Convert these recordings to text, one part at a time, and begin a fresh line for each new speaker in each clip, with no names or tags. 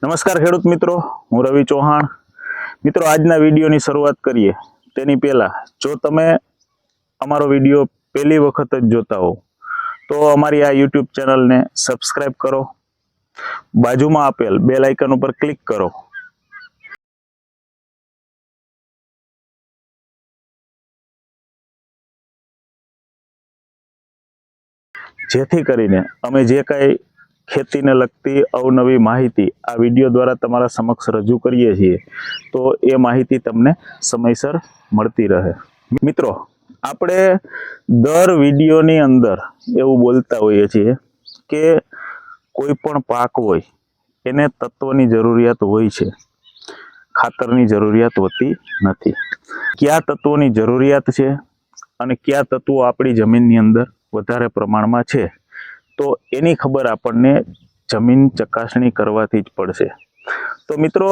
નમસ્કાર ખેડૂત મિત્રો, હું રવિ ચૌહાણ. મિત્રો, આજના વિડીયોની શરૂઆત કરીએ તેની પહેલા જો તમે અમારો વિડીયો પહેલી વખત જ જોતા હો તો અમારી આ યુટ્યુબ ચેનલને સબસ્ક્રાઇબ કરો, બાજુમાં આપેલ બેલ આઇકન ઉપર ક્લિક કરો જેથી કરીને અમે જે કાંઈ ખેતીને લગતી અવનવી માહિતી આ વિડીયો દ્વારા તમારા સમક્ષ રજૂ કરીએ છીએ તો એ માહિતી તમને સમયસર મળતી રહે. મિત્રો, આપણે દર વિડીયોની અંદર એવું બોલતા હોઈએ છીએ કે કોઈ પણ પાક હોય એને તત્વની જરૂરિયાત હોય છે, ખાતરની જરૂરિયાત હોતી નથી. કયા તત્વોની જરૂરિયાત છે અને કયા તત્વો આપણી જમીનની અંદર વધારે પ્રમાણમાં છે તો એની ખબર આપણને જમીન ચકાસણી કરવાથી જ પડશે. તો મિત્રો,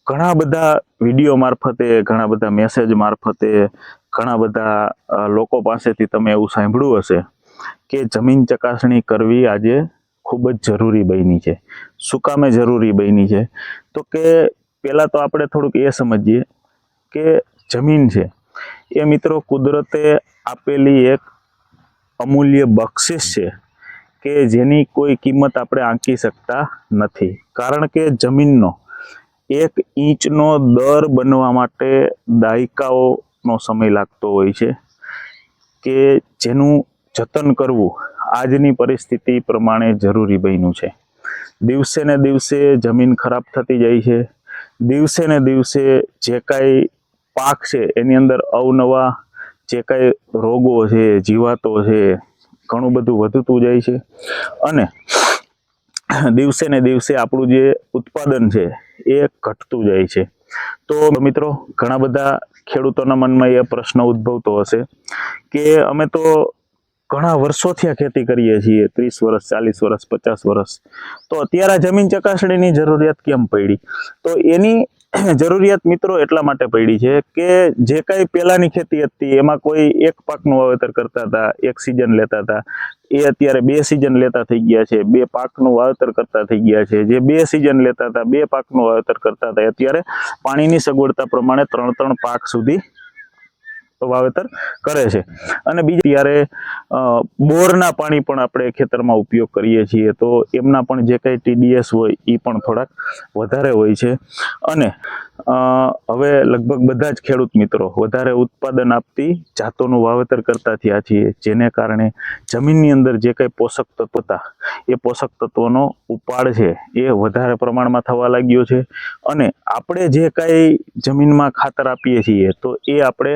ઘણા બધા વિડીયો મારફતે, ઘણા બધા મેસેજ મારફતે, ઘણા બધા લોકો પાસેથી તમે એવું સાંભળ્યું હશે કે જમીન ચકાસણી કરવી આજે ખૂબ જ જરૂરી બની છે. શું કામે જરૂરી બની છે? તો કે પહેલાં તો આપણે થોડુંક એ સમજીએ કે જમીન છે એ મિત્રો કુદરતે આપેલી એક અમૂલ્ય બક્ષિસ છે કે જેની કોઈ કિંમત આપણે આંકી શકતા નથી. કારણ કે જમીનનો 1 ઇંચનો દર બનવા માટે દાયકાઓનો સમય લાગતો હોય છે કે જેનું જતન કરવું આજની પરિસ્થિતિ પ્રમાણે જરૂરી બન્યું છે. દિવસે ને દિવસે જમીન ખરાબ થતી જાય છે. દિવસે ને દિવસે જે કાંઈ પાક છે એની અંદર અવનવા જે કાંઈ રોગો છે, જીવાતો છે, ઘણું બધું વધતું જાય છે અને દિવસે ને દિવસે આપણું જે ઉત્પાદન છે એ ઘટતું જાય છે. તો મિત્રો, ઘણા બધા ખેડૂતોના મનમાં એ પ્રશ્ન ઉદ્ભવતો હશે કે અમે તો ઘણા વર્ષોથી આ ખેતી કરીએ છીએ, 30 વર્ષ, 40 વર્ષ, 50 વર્ષ, તો અત્યારે જમીન ચકાસણીની જરૂરિયાત કેમ પડી? તો એની જરૂરિયાત મિત્રો એટલા માટે પડી છે કે જે કાંઈ પહેલાંની ખેતી હતી એમાં કોઈ એક પાકનું વાવેતર કરતા હતા, એક સિઝન લેતા હતા, એ અત્યારે 2 સિઝન લેતા થઈ ગયા છે, 2 પાકનું વાવેતર કરતા થઈ ગયા છે. જે 2 સિઝન લેતા હતા, 2 પાકનું વાવેતર કરતા હતા, અત્યારે પાણીની સગવડતા પ્રમાણે 3 પાક સુધી વાવેતર કરે છે. અને બીજી ત્યારે બોરના પાણી પણ આપણે ખેતરમાં ઉપયોગ કરીએ છીએ તો એમના પણ જે કંઈ TDS હોય એ પણ થોડાક વધારે હોય છે. અને હવે લગભગ બધા જ ખેડૂત મિત્રો વધારે ઉત્પાદન આપતી જાતોનું વાવેતર કરતા થયા છીએ, જેને કારણે જમીનની અંદર જે કંઈ પોષક તત્વો હતા એ પોષક તત્વોનો ઉપાડ છે એ વધારે પ્રમાણમાં થવા લાગ્યો છે. અને આપણે જે કાંઈ જમીનમાં ખાતર આપીએ છીએ તો એ આપણે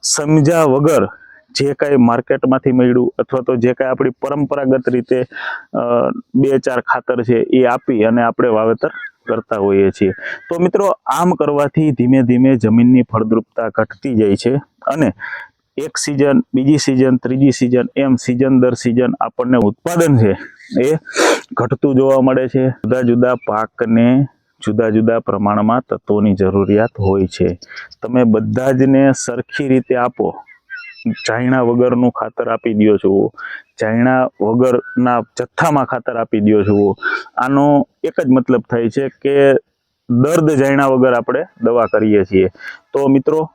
સમજ્યા વગર જે કાંઈ માર્કેટમાંથી મળ્યું અથવા તો જે કાંઈ આપણી પરંપરાગત રીતે 2-4 ખાતર છે એ આપી અને આપણે વાવેતર કરતા હોઈએ છીએ. તો મિત્રો, આમ કરવાથી ધીમે ધીમે જમીનની ફળદ્રુપતા ઘટતી જાય છે અને એક સિઝન, બીજી સિઝન, ત્રીજી સિઝન, એમ સિઝન દર સિઝન આપણને ઉત્પાદન છે એ ઘટતું જોવા મળે છે. જુદા જુદા પાકને જુદા જુદા પ્રમાણમાં તત્વોની જરૂરિયાત હોય છે. તમે બધા જને સરખી રીતે આપો, ચાયણા વગરનું ખાતર આપી દો છો, ચાયણા વગરના જથ્થામાં ખાતર આપી દો છો, આનો એક જ મતલબ થાય છે કે દર્દ જાણ્યા વગર આપણે દવા કરીએ છીએ. તો મિત્રો,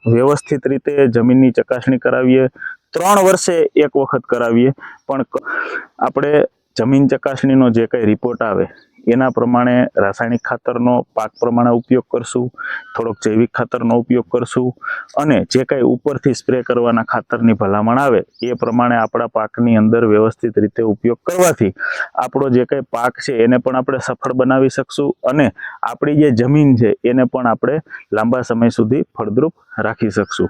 વ્યવસ્થિત રીતે જમીનની ચકાસણી કરાવીએ, 3 વર્ષે એક વખત કરાવીએ, પણ આપણે જમીન ચકાસણીનો જે કંઈ રિપોર્ટ આવે એના પ્રમાણે રાસાયણિક ખાતરનો પાક પ્રમાણે ઉપયોગ કરશું, થોડોક જૈવિક ખાતરનો ઉપયોગ કરશું અને જે કાંઈ ઉપરથી સ્પ્રે કરવાના ખાતરની ભલામણ આવે એ પ્રમાણે આપણા પાકની અંદર વ્યવસ્થિત રીતે ઉપયોગ કરવાથી આપણો જે કંઈ પાક છે એને પણ આપણે સફળ બનાવી શકશું અને આપણી જે જમીન છે એને પણ આપણે લાંબા સમય સુધી ફળદ્રુપ રાખી શકશું.